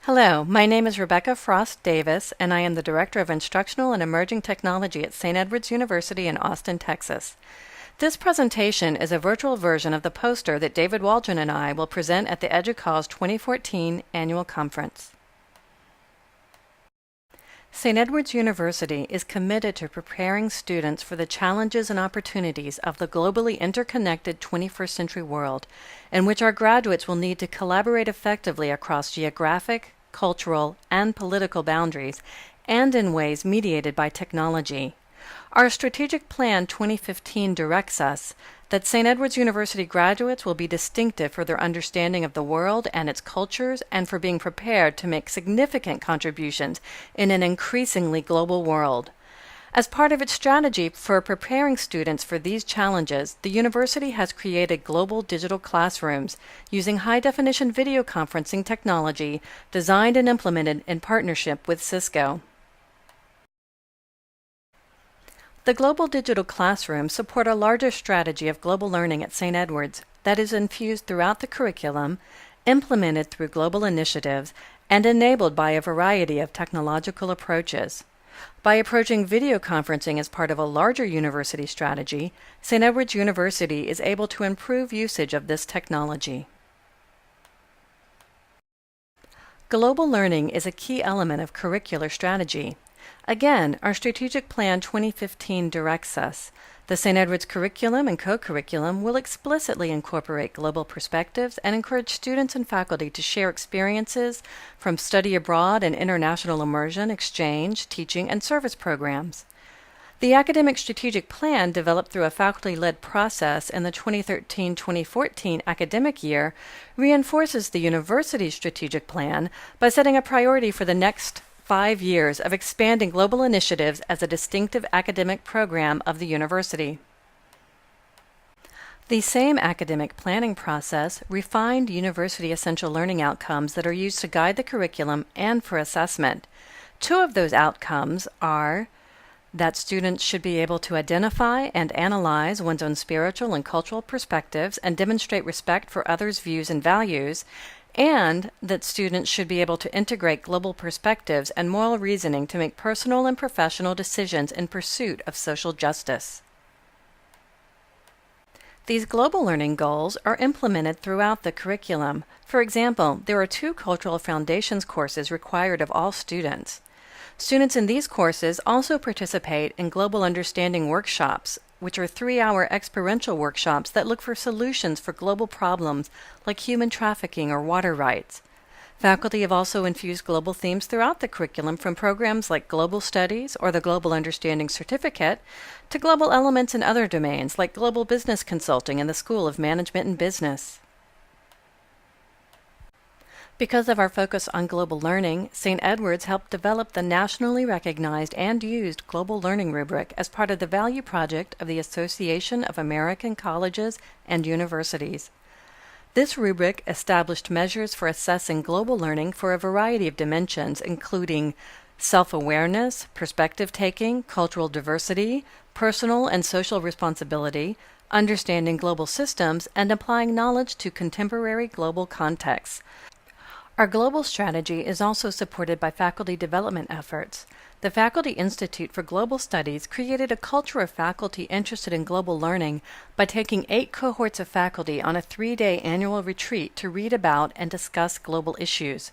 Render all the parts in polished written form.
Hello, my name is Rebecca Frost Davis, and I am the Director of Instructional and Emerging Technology at St. Edward's University in Austin, Texas. This presentation is a virtual version of the poster that David Waldron and I will present at the EDUCAUSE 2014 Annual Conference. St. Edward's University is committed to preparing students for the challenges and opportunities of the globally interconnected 21st century world, in which our graduates will need to collaborate effectively across geographic, cultural, and political boundaries, and in ways mediated by technology. Our Strategic Plan 2015 directs us that St. Edward's University graduates will be distinctive for their understanding of the world and its cultures and for being prepared to make significant contributions in an increasingly global world. As part of its strategy for preparing students for these challenges, the university has created global digital classrooms using high-definition video conferencing technology designed and implemented in partnership with Cisco. The Global Digital Classrooms support a larger strategy of global learning at St. Edward's that is infused throughout the curriculum, implemented through global initiatives, and enabled by a variety of technological approaches. By approaching video conferencing as part of a larger university strategy, St. Edward's University is able to improve usage of this technology. Global learning is a key element of curricular strategy. Again, our Strategic Plan 2015 directs us. The St. Edward's curriculum and co-curriculum will explicitly incorporate global perspectives and encourage students and faculty to share experiences from study abroad and international immersion, exchange, teaching, and service programs. The Academic Strategic Plan, developed through a faculty-led process in the 2013-2014 academic year, reinforces the university's strategic plan by setting a priority for the next 5 years of expanding global initiatives as a distinctive academic program of the university. The same academic planning process refined university essential learning outcomes that are used to guide the curriculum and for assessment. 2 of those outcomes are that students should be able to identify and analyze one's own spiritual and cultural perspectives and demonstrate respect for others' views and values, and that students should be able to integrate global perspectives and moral reasoning to make personal and professional decisions in pursuit of social justice. These global learning goals are implemented throughout the curriculum. For example, there are 2 Cultural Foundations courses required of all students. Students in these courses also participate in Global Understanding workshops, which are 3-hour experiential workshops that look for solutions for global problems like human trafficking or water rights. Faculty have also infused global themes throughout the curriculum, from programs like Global Studies or the Global Understanding Certificate to global elements in other domains like Global Business Consulting in the School of Management and Business. Because of our focus on global learning, St. Edward's helped develop the nationally recognized and used Global Learning Rubric as part of the Value Project of the Association of American Colleges and Universities. This rubric established measures for assessing global learning for a variety of dimensions, including self-awareness, perspective-taking, cultural diversity, personal and social responsibility, understanding global systems, and applying knowledge to contemporary global contexts. Our global strategy is also supported by faculty development efforts. The Faculty Institute for Global Studies created a culture of faculty interested in global learning by taking 8 cohorts of faculty on a 3-day annual retreat to read about and discuss global issues.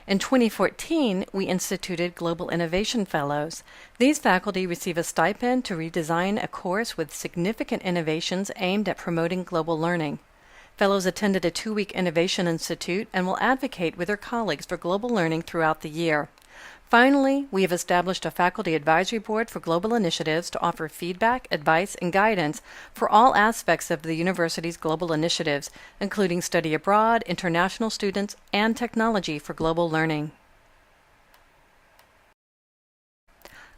In 2014, we instituted Global Innovation Fellows. These faculty receive a stipend to redesign a course with significant innovations aimed at promoting global learning. Fellows attended a 2-week Innovation Institute and will advocate with their colleagues for global learning throughout the year. Finally, we have established a faculty advisory board for global initiatives to offer feedback, advice, and guidance for all aspects of the university's global initiatives, including study abroad, international students, and technology for global learning.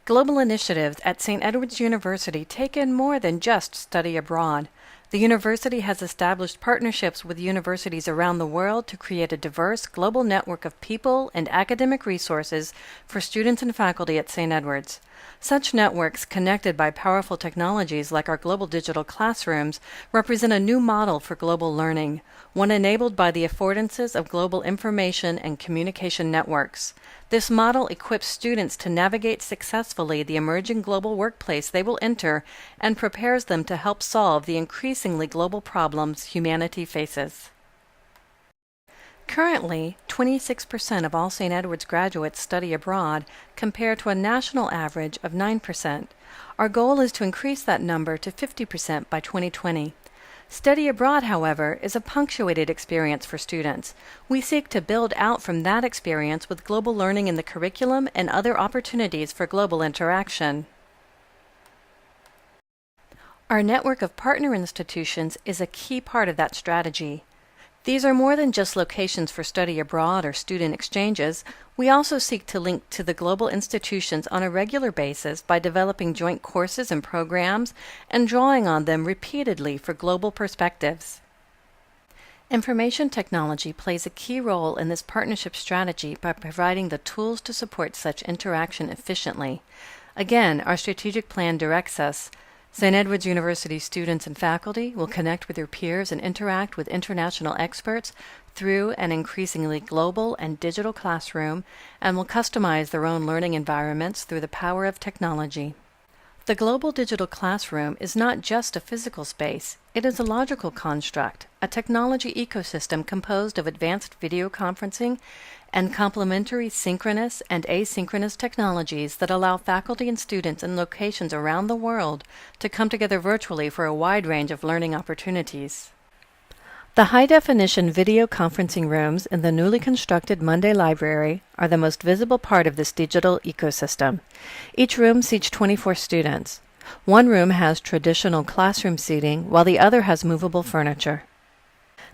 Global initiatives at St. Edward's University take in more than just study abroad. The university has established partnerships with universities around the world to create a diverse global network of people and academic resources for students and faculty at St. Edward's. Such networks, connected by powerful technologies like our global digital classrooms, represent a new model for global learning, one enabled by the affordances of global information and communication networks. This model equips students to navigate successfully the emerging global workplace they will enter and prepares them to help solve the increasingly global problems humanity faces. Currently, 26% of all St. Edward's graduates study abroad, compared to a national average of 9%. Our goal is to increase that number to 50% by 2020. Study abroad, however, is a punctuated experience for students. We seek to build out from that experience with global learning in the curriculum and other opportunities for global interaction. Our network of partner institutions is a key part of that strategy. These are more than just locations for study abroad or student exchanges. We also seek to link to the global institutions on a regular basis by developing joint courses and programs and drawing on them repeatedly for global perspectives. Information technology plays a key role in this partnership strategy by providing the tools to support such interaction efficiently. Again, our strategic plan directs us. St. Edward's University students and faculty will connect with their peers and interact with international experts through an increasingly global and digital classroom and will customize their own learning environments through the power of technology. The global digital classroom is not just a physical space, it is a logical construct, a technology ecosystem composed of advanced video conferencing and complementary synchronous and asynchronous technologies that allow faculty and students in locations around the world to come together virtually for a wide range of learning opportunities. The high-definition video conferencing rooms in the newly constructed Monday Library are the most visible part of this digital ecosystem. Each room seats 24 students. One room has traditional classroom seating, while the other has movable furniture.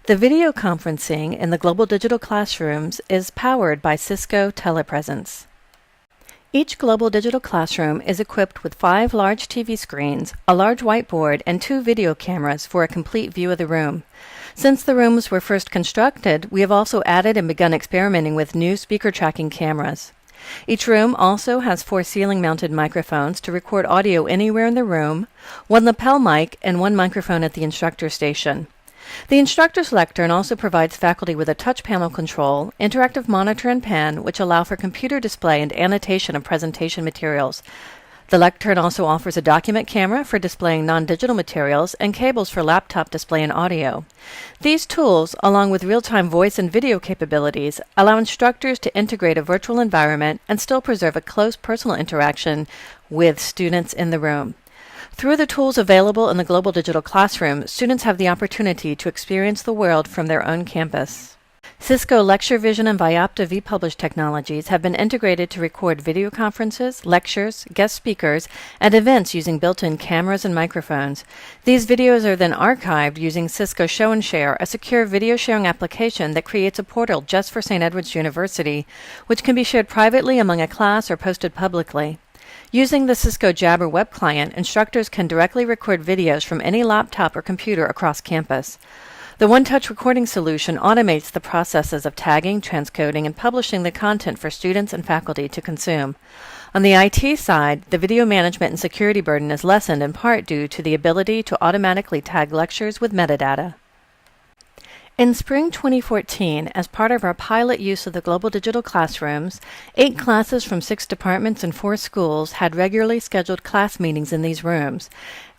The video conferencing in the global digital classrooms is powered by Cisco Telepresence. Each global digital classroom is equipped with 5 large TV screens, a large whiteboard, and 2 video cameras for a complete view of the room. Since the rooms were first constructed, we have also added and begun experimenting with new speaker tracking cameras. Each room also has 4 ceiling-mounted microphones to record audio anywhere in the room, 1 lapel mic, and 1 microphone at the instructor station. The instructor's lectern also provides faculty with a touch panel control, interactive monitor and pen, which allow for computer display and annotation of presentation materials. The lectern also offers a document camera for displaying non-digital materials and cables for laptop display and audio. These tools, along with real-time voice and video capabilities, allow instructors to integrate a virtual environment and still preserve a close personal interaction with students in the room. Through the tools available in the global digital classroom, students have the opportunity to experience the world from their own campus. Cisco LectureVision and Viopta vPublish technologies have been integrated to record video conferences, lectures, guest speakers, and events using built-in cameras and microphones. These videos are then archived using Cisco Show and Share, a secure video sharing application that creates a portal just for St. Edward's University, which can be shared privately among a class or posted publicly. Using the Cisco Jabber web client, instructors can directly record videos from any laptop or computer across campus. The one-touch recording solution automates the processes of tagging, transcoding, and publishing the content for students and faculty to consume. On the IT side, the video management and security burden is lessened in part due to the ability to automatically tag lectures with metadata. In spring 2014, as part of our pilot use of the global digital classrooms, 8 classes from 6 departments and 4 schools had regularly scheduled class meetings in these rooms.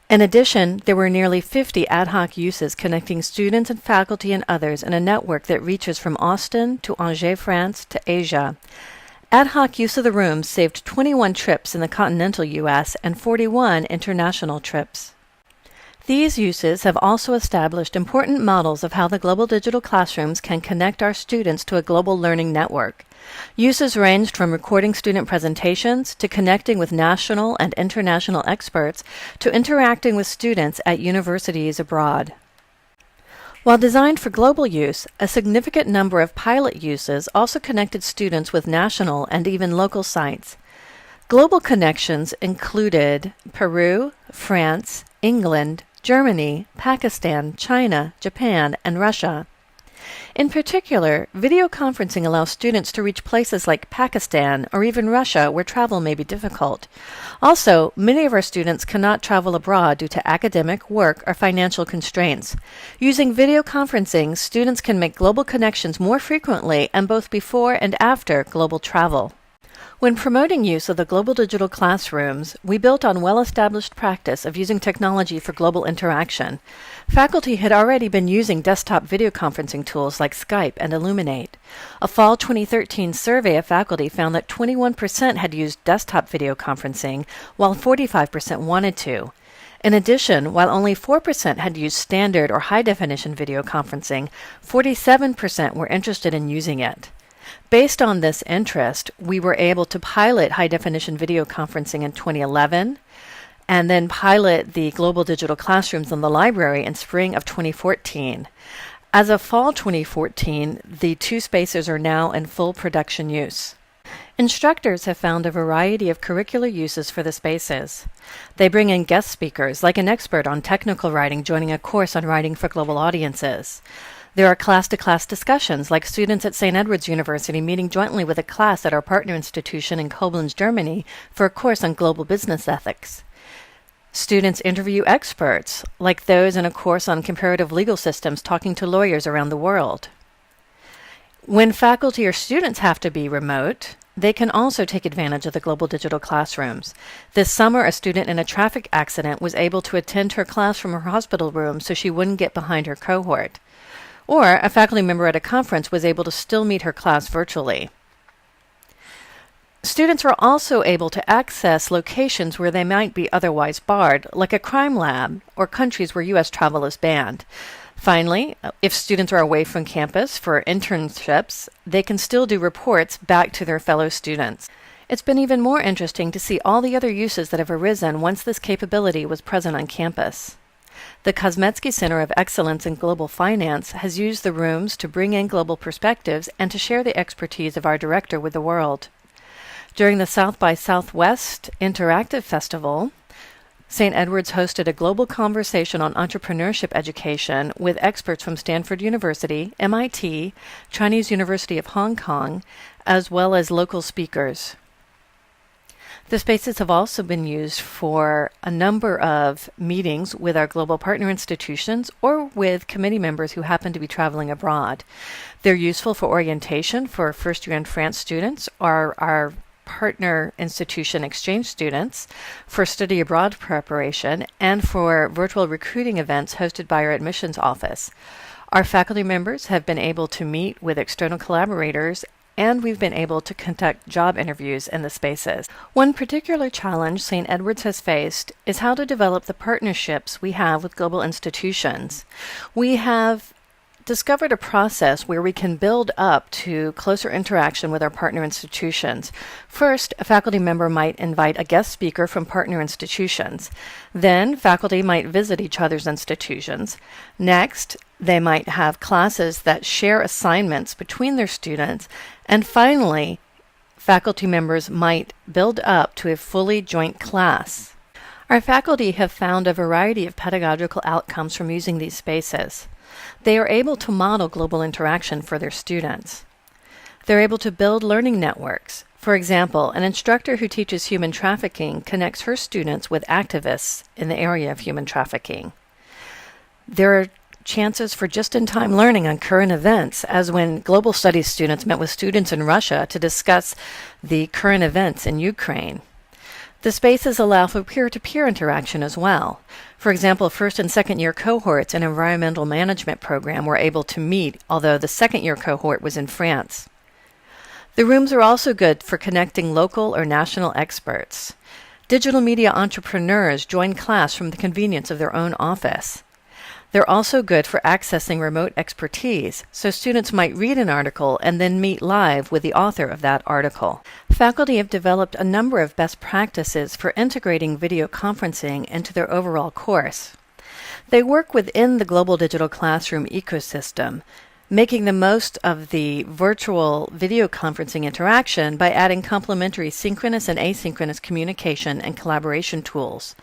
In addition, there were nearly 50 ad hoc uses connecting students and faculty and others in a network that reaches from Austin to Angers, France to Asia. Ad hoc use of the rooms saved 21 trips in the continental U.S. and 41 international trips. These uses have also established important models of how the global digital classrooms can connect our students to a global learning network. Uses ranged from recording student presentations to connecting with national and international experts to interacting with students at universities abroad. While designed for global use, a significant number of pilot uses also connected students with national and even local sites. Global connections included Peru, France, England, Germany, Pakistan, China, Japan, and Russia. In particular, video conferencing allows students to reach places like Pakistan or even Russia where travel may be difficult. Also, many of our students cannot travel abroad due to academic, work, or financial constraints. Using video conferencing, students can make global connections more frequently and both before and after global travel. When promoting use of the global digital classrooms, we built on well-established practice of using technology for global interaction. Faculty had already been using desktop video conferencing tools like Skype and Illuminate. A fall 2013 survey of faculty found that 21% had used desktop video conferencing, while 45% wanted to. In addition, while only 4% had used standard or high-definition video conferencing, 47% were interested in using it. Based on this interest, we were able to pilot high-definition video conferencing in 2011, and then pilot the global digital classrooms in the library in spring of 2014. As of fall 2014, the two spaces are now in full production use. Instructors have found a variety of curricular uses for the spaces. They bring in guest speakers, like an expert on technical writing joining a course on writing for global audiences. There are class-to-class discussions, like students at St. Edward's University meeting jointly with a class at our partner institution in Koblenz, Germany, for a course on global business ethics. Students interview experts, like those in a course on comparative legal systems talking to lawyers around the world. When faculty or students have to be remote, they can also take advantage of the global digital classrooms. This summer, a student in a traffic accident was able to attend her class from her hospital room so she wouldn't get behind her cohort. Or a faculty member at a conference was able to still meet her class virtually. Students are also able to access locations where they might be otherwise barred, like a crime lab or countries where U.S. travel is banned. Finally, if students are away from campus for internships, they can still do reports back to their fellow students. It's been even more interesting to see all the other uses that have arisen once this capability was present on campus. The Kosmetsky Center of Excellence in Global Finance has used the rooms to bring in global perspectives and to share the expertise of our director with the world. During the South by Southwest Interactive Festival, St. Edward's hosted a global conversation on entrepreneurship education with experts from Stanford University, MIT, Chinese University of Hong Kong, as well as local speakers. The spaces have also been used for a number of meetings with our global partner institutions or with committee members who happen to be traveling abroad. They're useful for orientation for first-year in France students or our partner institution exchange students, for study abroad preparation, and for virtual recruiting events hosted by our admissions office. Our faculty members have been able to meet with external collaborators, and we've been able to conduct job interviews in the spaces. One particular challenge St. Edward's has faced is how to develop the partnerships we have with global institutions. We have discovered a process where we can build up to closer interaction with our partner institutions. First, a faculty member might invite a guest speaker from partner institutions. Then, faculty might visit each other's institutions. Next, they might have classes that share assignments between their students. And finally, faculty members might build up to a fully joint class. Our faculty have found a variety of pedagogical outcomes from using these spaces. They are able to model global interaction for their students. They're able to build learning networks. For example, an instructor who teaches human trafficking connects her students with activists in the area of human trafficking. There are chances for just-in-time learning on current events, as when global studies students met with students in Russia to discuss the current events in Ukraine. The spaces allow for peer-to-peer interaction as well. For example, first and second-year cohorts in an environmental management program were able to meet, although the second-year cohort was in France. The rooms are also good for connecting local or national experts. Digital media entrepreneurs join class from the convenience of their own office. They're also good for accessing remote expertise, so students might read an article and then meet live with the author of that article. Faculty have developed a number of best practices for integrating video conferencing into their overall course. They work within the global digital classroom ecosystem, making the most of the virtual video conferencing interaction by adding complementary synchronous and asynchronous communication and collaboration tools.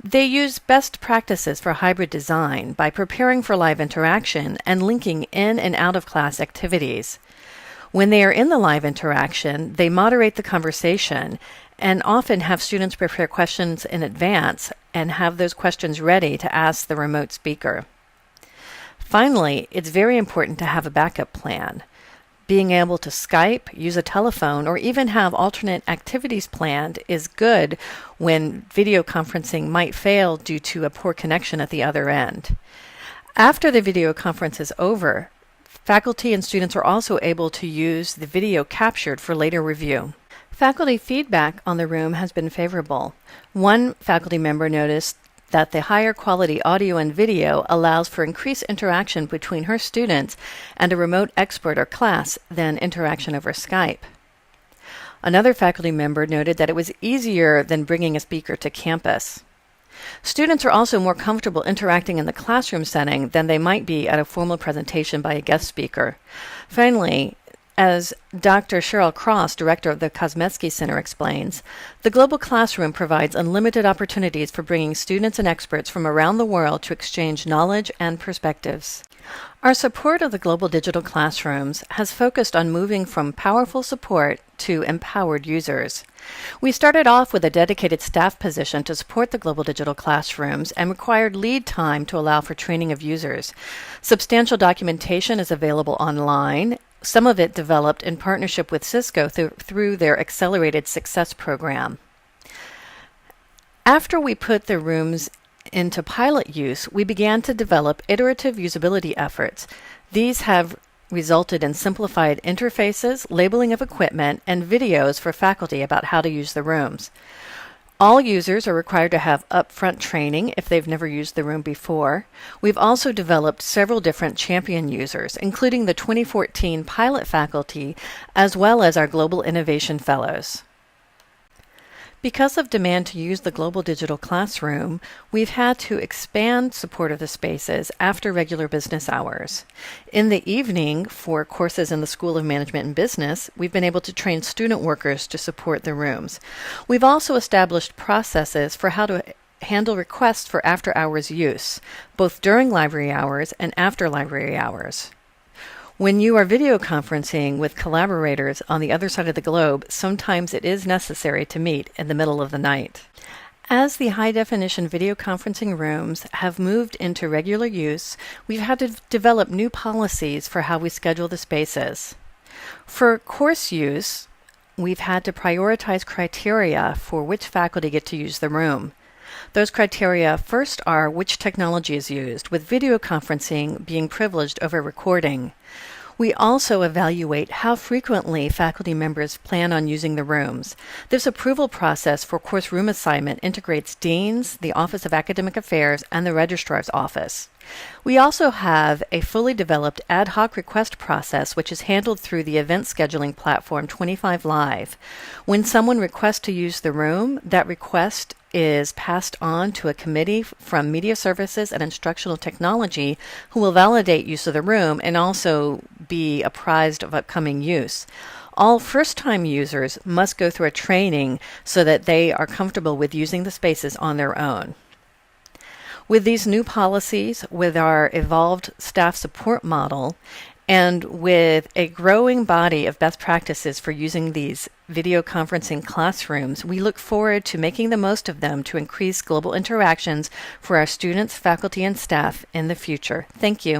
They use best practices for hybrid design by preparing for live interaction and linking in and out of class activities. When they are in the live interaction, they moderate the conversation and often have students prepare questions in advance and have those questions ready to ask the remote speaker. Finally, it's very important to have a backup plan. Being able to Skype, use a telephone, or even have alternate activities planned is good when video conferencing might fail due to a poor connection at the other end. After the video conference is over, faculty and students are also able to use the video captured for later review. Faculty feedback on the room has been favorable. One faculty member noticed that the higher quality audio and video allows for increased interaction between her students and a remote expert or class than interaction over Skype. Another faculty member noted that it was easier than bringing a speaker to campus. Students are also more comfortable interacting in the classroom setting than they might be at a formal presentation by a guest speaker. Finally, as Dr. Cheryl Cross, director of the Kosmetzky Center, explains, the global classroom provides unlimited opportunities for bringing students and experts from around the world to exchange knowledge and perspectives. Our support of the global digital classrooms has focused on moving from powerful support to empowered users. We started off with a dedicated staff position to support the global digital classrooms and required lead time to allow for training of users. Substantial documentation is available online, some of it developed in partnership with Cisco through their Accelerated Success program. After we put the rooms into pilot use, we began to develop iterative usability efforts. These have resulted in simplified interfaces, labeling of equipment, and videos for faculty about how to use the rooms. All users are required to have upfront training if they've never used the room before. We've also developed several different champion users, including the 2014 pilot faculty, as well as our Global Innovation Fellows. Because of demand to use the global digital classroom, we've had to expand support of the spaces after regular business hours. In the evening, for courses in the School of Management and Business, we've been able to train student workers to support the rooms. We've also established processes for how to handle requests for after-hours use, both during library hours and after library hours. When you are video conferencing with collaborators on the other side of the globe, sometimes it is necessary to meet in the middle of the night. As the high-definition video conferencing rooms have moved into regular use, we've had to develop new policies for how we schedule the spaces. For course use, we've had to prioritize criteria for which faculty get to use the room. Those criteria first are which technology is used, with video conferencing being privileged over recording. We also evaluate how frequently faculty members plan on using the rooms. This approval process for course room assignment integrates deans, the Office of Academic Affairs, and the registrar's office. We also have a fully developed ad hoc request process which is handled through the event scheduling platform 25 Live. When someone requests to use the room, that request is passed on to a committee from Media Services and Instructional Technology who will validate use of the room and also be apprised of upcoming use. All first-time users must go through a training so that they are comfortable with using the spaces on their own. With these new policies, with our evolved staff support model, and with a growing body of best practices for using these video conferencing classrooms, we look forward to making the most of them to increase global interactions for our students, faculty, and staff in the future. Thank you.